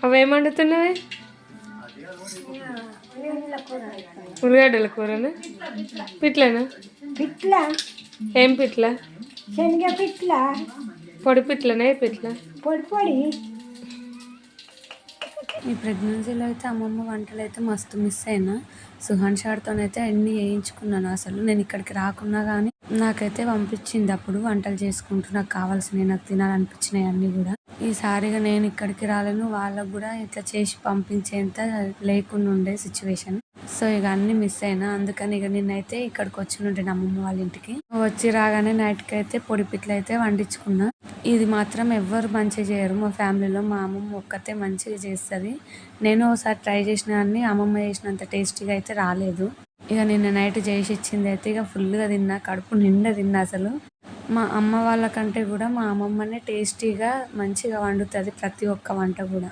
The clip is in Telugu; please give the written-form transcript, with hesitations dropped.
అవేం వండుతున్నవి? ఉల్లిగడ్డల కూరనా? పిట్లనా? పిట్ల. ఏం పిట్ల? శనగ పిట్ల. పొడి పిట్లనా? ఏ పిట్ల? పొడి పొడి. ఈ ప్రెగ్నెన్సీలో అయితే అమ్మమ్మ వంటలు అయితే మస్తు మిస్ అయినా. సుహాన్ షాడ్తోనైతే అన్నీ వేయించుకున్నాను. అసలు నేను ఇక్కడికి రాకున్నా కానీ నాకైతే పంపించింది అప్పుడు వంటలు చేసుకుంటూ నాకు కావాల్సినవి, నాకు తినాలనిపించినవి అన్నీ కూడా. ఈసారిగా నేను ఇక్కడికి రాలేను, వాళ్ళకు కూడా ఇట్లా చేసి పంపించేంత లేకుండా ఉండే సిచ్యువేషన్. సో ఇక అన్నీ మిస్ అయినా. అందుకని ఇక నేనైతే ఇక్కడికి వచ్చి ఉంటే అమ్మమ్మ వాళ్ళ ఇంటికి వచ్చి రాగానే నైట్కి అయితే పొడి పిట్లు అయితే వండించుకున్నా. ఇది మాత్రం ఎవ్వరు మంచిగా చేయరు మా ఫ్యామిలీలో. మా అమ్మమ్మ ఒక్కతే మంచిగా చేస్తుంది. నేను ఒకసారి ట్రై చేసిన కానీ అమ్మమ్మ చేసినంత టేస్టీగా అయితే రాలేదు. ఇక నిన్న నైట్ చేసి ఇచ్చింది అయితే ఇక ఫుల్గా తిన్నా, కడుపు నిండా తిన్నా. అసలు మా అమ్మ వాళ్ళకంటే కూడా మా అమ్మమ్మనే టేస్టీగా మంచిగా వండుతుంది ప్రతి ఒక్క వంట కూడా.